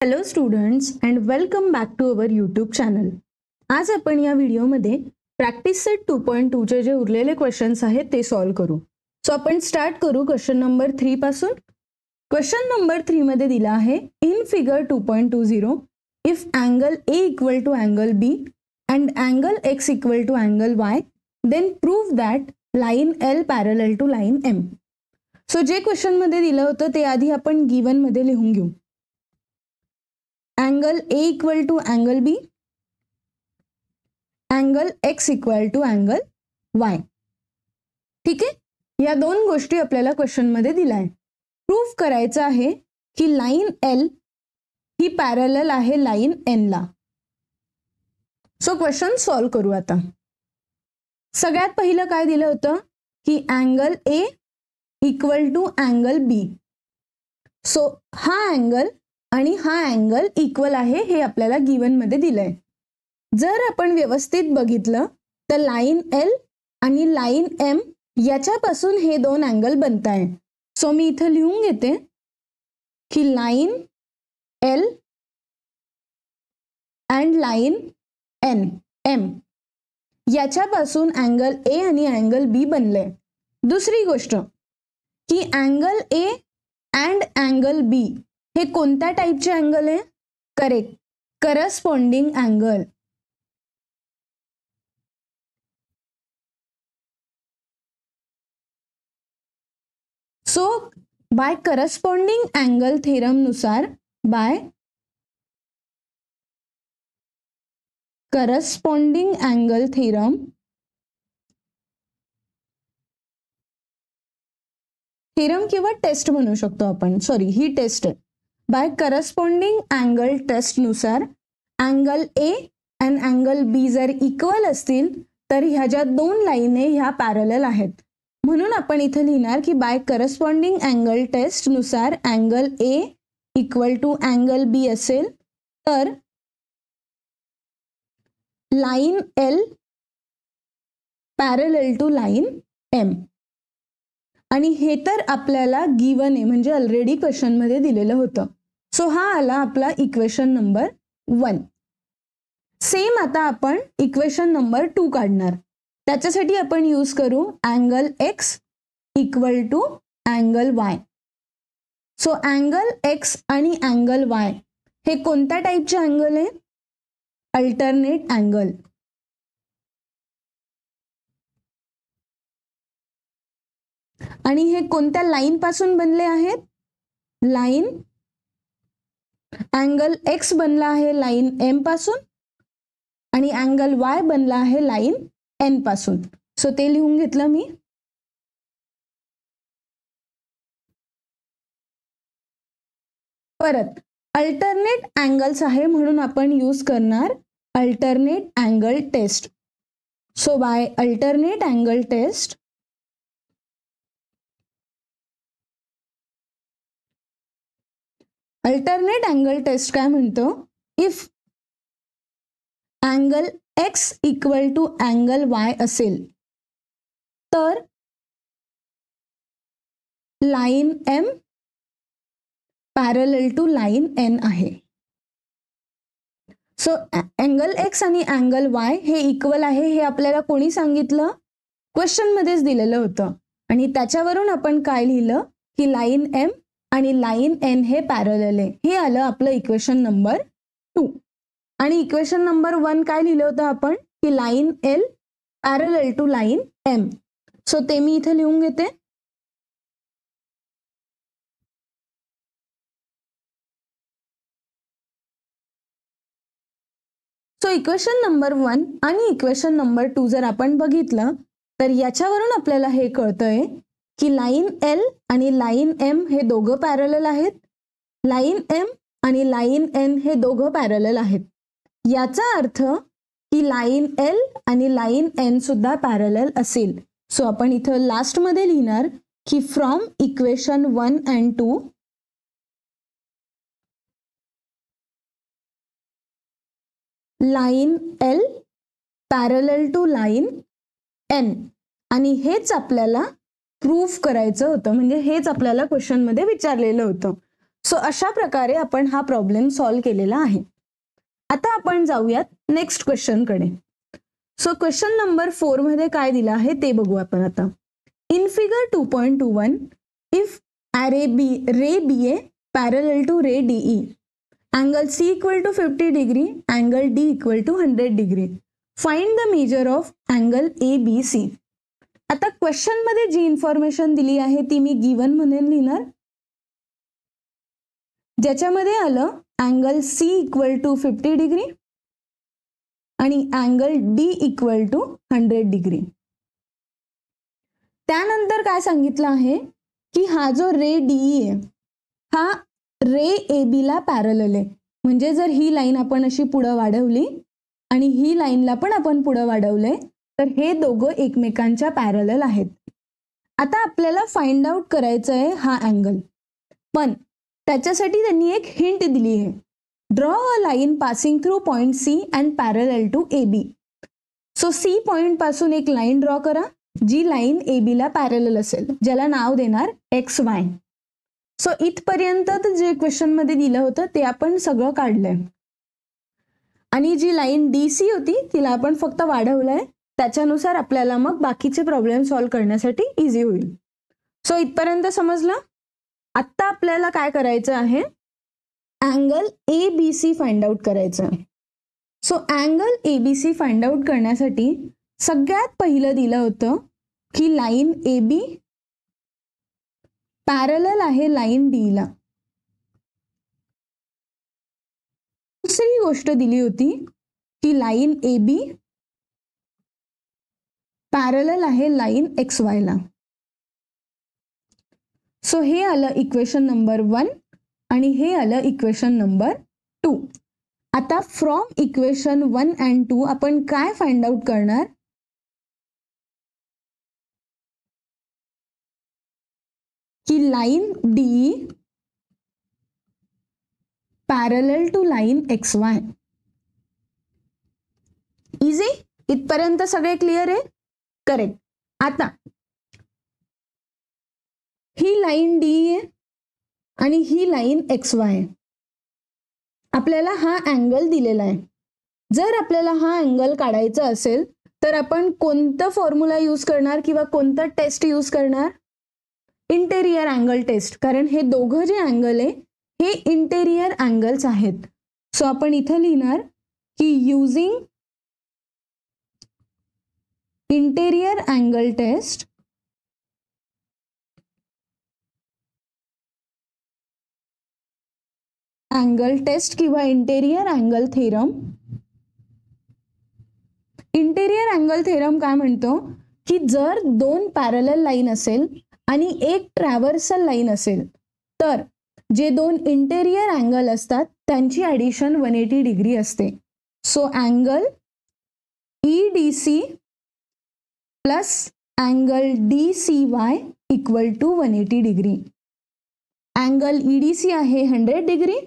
Hello students and welcome back to our YouTube channel. आज आपण या व्हिडिओमध्ये प्रॅक्टिस सेट 2.2चे जे उरलेले क्वेश्चन्स आहेत ते सॉल्व्ह करू. सो आपण स्टार्ट करू क्वेश्चन नंबर 3 पासून. क्वेश्चन नंबर 3 मध्ये दिला आहे in figure 2.20 if angle A equal to angle B and angle X equal to angle Y then prove that line L parallel to line M. So जे question मध्ये दिलं होतं ते आधी आपण गिवन मध्ये लिहून घेऊ. Angle A equal to angle B, angle X equal to angle Y. ठीक आहे, या दोन गोष्टी आपल्याला क्वेश्चन मध्ये दिल्या आहे. प्रूफ करायचं आहे की लाईन L ही पॅरलल आहे लाईन N ला. सो क्वेश्चन सॉल्व्ह करू. आता सगळ्यात पहिलं काय दिलं होतं की angle A equal to angle B. So हा अँगल आणि हा अँगल इक्वल आहे हे आपल्याला गिवन मध्ये दिलंय. जर आपण व्यवस्थित बघितलं तर लाईन L आणि लाईन M याच्यापासून हे दोन अँगल बनताय. सो मी इथं लिहून घेते की line L and line M याच्यापासून अँगल A आणि अँगल B बनले. दुसरी गोष्ट की angle A and angle B हे कोणत्या टाइपचे अँगल आहे? Correct, corresponding angle. So by corresponding angle theorem नुसार करस्पॉन्डिंग अँगल थेरम किंवा टेस्ट म्हणू शकतो आपण. सॉरी, ही टेस्ट आहे. बाय करस्पॉन्डिंग अँगल टेस्ट नुसार angle A and angle B जर इक्वल असतील तर ह्या ज्या दोन लाईन आहे ह्या पॅरलल आहेत. म्हणून आपण इथे लिहिणार की बाय करस्पॉन्डिंग अँगल टेस्ट नुसार angle A equal to angle B असेल तर line L parallel to line M. आणि हे तर आपल्याला गिवन आहे, म्हणजे ऑलरेडी क्वेश्चन मध्ये दिलेलं होतं. सो हा आला आपला इक्वेशन नंबर 1. सेम आता आपण इक्वेशन नंबर 2 काढणार. त्याच्यासाठी आपण यूज करू angle X equal to angle Y. So angle X आणि अँगल Y हे कोणत्या टाइपचे अँगल आहे? Alternate angle. आणि हे कोणत्या लाईन पासून बनले आहेत? लाईन अँगल X बनला आहे लाईन M पासून आणि अँगल Y बनला आहे लाईन N पासून. सो ते लिहून घेतलं मी. परत अल्टरनेट अँगल्स आहे म्हणून आपण यूज करणार alternate angle test. So by alternate angle test alternate angle test काय म्हणतो? If angle X equal to angle Y असेल तर line M parallel to line N आहे. सो अँगल X आणि अँगल Y हे इक्वल आहे हे आपल्याला कोणी सांगितलं? क्वेश्चन मध्येच दिलेलं होतं. आणि त्याच्यावरून आपण काय लिहिलं की लाईन M आणि लाईन N हे पॅरलल आहे. हे आलं आपलं इक्वेशन नंबर 2. आणि इक्वेशन नंबर 1 काय लिहिलं होतं आपण की line L parallel to line M. So ते मी इथे लिहून घेते. सो इक्वेशन नंबर 1 आणि इक्वेशन नंबर 2 जर आपण बघितलं तर याच्यावरून आपल्याला हे कळतंय की लाईन L आणि लाईन M हे दोघं पॅरलल आहेत. लाईन M आणि लाईन N हे दोघं पॅरलल आहेत. याचा अर्थ की लाईन L आणि लाईन N सुद्धा पॅरलल असेल. सो आपण इथं लास्ट मध्ये लिहिणार की from equation 1 and 2 line L parallel to line N. आणि हेच आपल्याला प्रूफ करायचं होतं, म्हणजे हेच आपल्याला क्वेश्चन मध्ये विचारलेलं होतं. सो अशा प्रकारे आपण हा प्रॉब्लेम सॉल्व्ह केलेला आहे. आता आपण जाऊयात नेक्स्ट क्वेश्चनकडे. सो क्वेश्चन नंबर 4 मध्ये काय दिलं आहे ते बघू आपण आता. In figure 2.21 if ray B A parallel to ray DE, angle C equal to 50 degree, angle D equal to 100 degree. Find the measure of angle ABC. आता क्वेश्चन मध्ये जी इन्फॉर्मेशन दिली आहे ती मी गिवन म्हणून लिहिणार, ज्याच्यामध्ये आलं angle C equal to 50 degree आणि angle D equal to 100 degree. त्यानंतर काय सांगितलं आहे की हा जो रे डीई आहे हा रे ए बी ला पॅरलल आहे. म्हणजे जर ही लाईन आपण अशी पुढे वाढवली आणि ही लाईनला पण आपण पुढे वाढवले तर हे दोघं एकमेकांच्या पॅरलल आहेत. आता आपल्याला फाइंड आउट करायचं आहे हा अँगल, पण त्याच्यासाठी त्यांनी एक हिंट दिली आहे. Draw a line passing through point C and parallel to A B. So C point पासून एक लाईन ड्रॉ करा जी लाईन ए बी ला पॅरलल असेल, ज्याला नाव देणार एक्स वाय. सो इथपर्यंत जे क्वेश्चन मध्ये दिलं होतं ते आपण सगळं काढलंय आणि जी लाईन डी सी होती तिला आपण फक्त वाढवलंय. त्याच्यानुसार आपल्याला मग बाकीचे प्रॉब्लेम सॉल्व्ह करण्यासाठी इझी होईल. सो इथपर्यंत समजलं. आत्ता आपल्याला काय करायचं आहे, angle A B C find out करायचं आहे. So angle A B C find out करण्यासाठी सगळ्यात पहिलं दिलं होतं की लाईन ए बी पॅरलल आहे लाईन डी ला. दुसरी गोष्ट दिली होती की लाईन ए बी पॅरलल आहे लाईन एक्स वाय ला. सो हे आलं इक्वेशन नंबर 1 आणि हे आलं इक्वेशन नंबर 2. आता फ्रॉम इक्वेशन 1 अँड 2 आपण काय फाइंड आउट करणार, की line D parallel to line X Y. Easy. इथपर्यंत सगळे क्लिअर आहे? करेक्ट. आता ही लाईन डी आहे आणि ही लाईन एक्स वाय आहे. आपल्याला हा अँगल दिलेला आहे. जर आपल्याला हा अँगल काढायचा असेल तर आपण कोणतं फॉर्म्युला यूज करणार किंवा कोणतं टेस्ट यूज करणार, इंटेरियर अँगल टेस्ट. कारण हे दोघं जे अँगल आहे हे इंटेरियर अँगल्स आहेत. सो आपण इथं लिहिणार की using interior angle test angle test किंवा interior angle theorem. Interior angle theorem काय म्हणतो की जर दोन पॅरलल लाईन असेल आणि एक ट्रॅव्हर्सल लाईन असेल तर जे दोन इंटेरियर अँगल असतात त्यांची ॲडिशन 180 डिग्री असते. So angle EDC plus angle DCY equal to 180 degree. Angle EDC आहे 100 डिग्री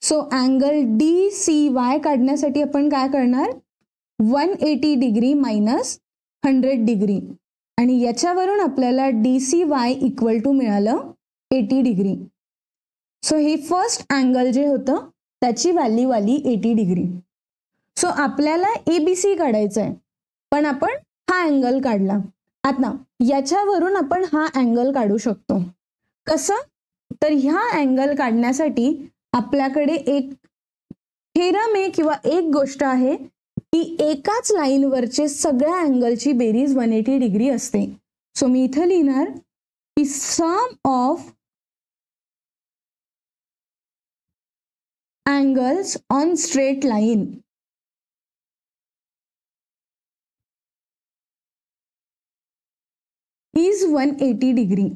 सो अँगल DCY काढण्यासाठी आपण काय करणार, 180 डिग्री मायनस 100 डिग्री आणि याच्यावरून आपल्याला DCY इक्वल टू मिळालं 80 डिग्री. सो हे फर्स्ट अँगल जे होतं त्याची व्हॅल्यू आली 80 डिग्री. सो आपल्याला ABC काढायचं आहे पण आपण हा अँगल काढला. आता याच्यावरून आपण हा अँगल काढू शकतो. कसं, तर ह्या अँगल काढण्यासाठी आपल्याकडे एक थेरम आहे किंवा एक गोष्ट आहे की एकाच लाईनवरचे सगळ्या अँगलची बेरीज 180 डिग्री असते. सो मी इथं लिहिणार की sum of angles on straight line is 180 degree.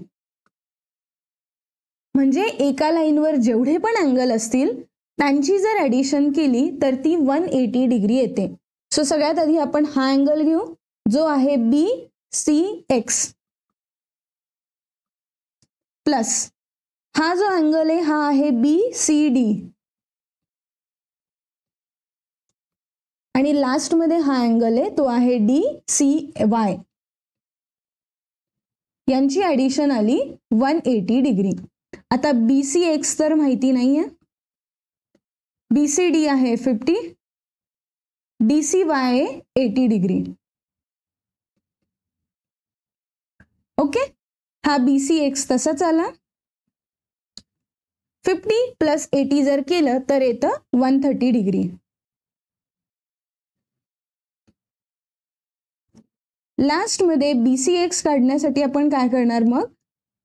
म्हणजे एका लाईनवर जेवढे पण अँगल असतील त्यांची जर ॲडिशन केली तर ती 180 डिग्री येते. सो सगळ्यात आधी आपण हा अँगल घेऊ जो आहे BCX प्लस हा जो अँगल आहे हा आहे BCD आणि लास्ट मध्ये हा अँगल आहे तो आहे DCY. यांची ॲडिशन आली 180 डिग्री. आता BCX तर माहिती नाहीये, BCD आहे 50, DCY आहे 80 डिग्री. ओके, हा BCX तसाच आला. 50 प्लस 80 जर केलं तर येतं 130 डिग्री. लास्ट मध्ये BCX काढण्यासाठी आपण काय करणार मग,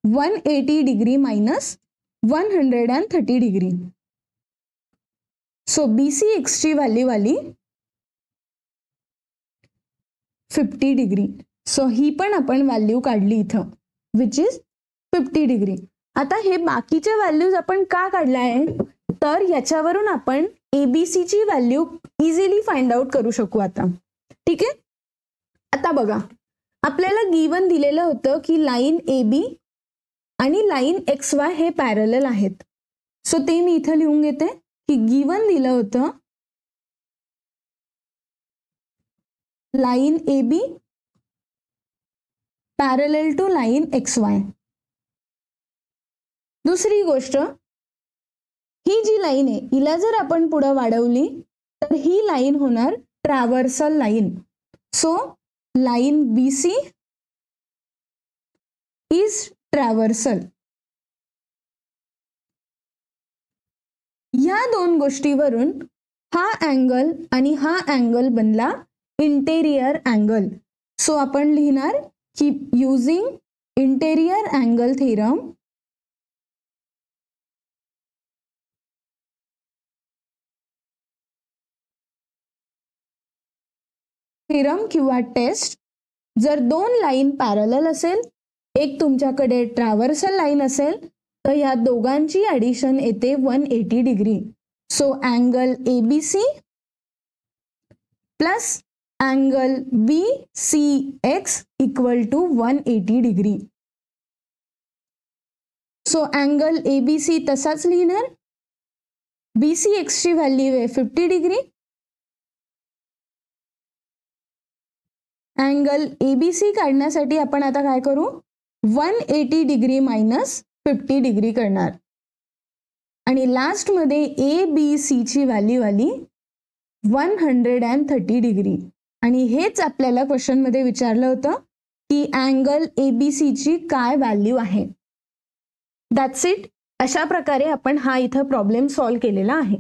180 degree minus 130 degree. So BCX ची व्हॅल्यू आली 50 डिग्री. सो ही पण आपण व्हॅल्यू काढली इथं, विच इज 50 डिग्री. आता हे बाकीच्या व्हॅल्यूज आपण का काढल्या आहे, तर याच्यावरून आपण ABC ची व्हॅल्यू इझिली फाइंड आउट करू शकू आता. ठीक आहे, आता बघा आपल्याला गिवन दिलेलं होतं की लाईन AB आणि लाईन XY हे पॅरलल आहेत. सो ते मी इथं लिहून घेते की गिवन दिलं होतं line AB parallel to line XY. दुसरी गोष्ट, ही जी लाईन आहे हिला जर आपण पुढे वाढवली तर ही लाईन होणार traversal line. So line BC is traversal. ह्या दोन गोष्टीवरून हा अँगल आणि हा अँगल बनला इंटेरियर अँगल. सो आपण लिहिणार की युजिंग इंटेरियर अँगल थेरम किंवा टेस्ट, जर दोन लाईन पॅरलल असेल, एक तुमच्याकडे ट्रॅव्हर्सल लाईन असेल, तर या दोघांची ॲडिशन येते 180 degree. So angle ABC plus angle BCX equal to 180 degree. So angle ABC तसाच लिहिणार, BCX ची व्हॅल्यू आहे 50 डिग्री. अँगल ABC काढण्यासाठी आपण आता काय करू, 180 डिग्री मायनस 50 डिग्री करणार. आणि लास्ट मध्ये ABC ची व्हॅल्यू आली 130 डिग्री. आणि हेच आपल्याला क्वेश्चन मध्ये विचारलं होतं की अँगल ABC ची काय व्हॅल्यू आहे. That's it. अशा प्रकारे आपण हा इथं प्रॉब्लेम सॉल्व्ह केलेला आहे.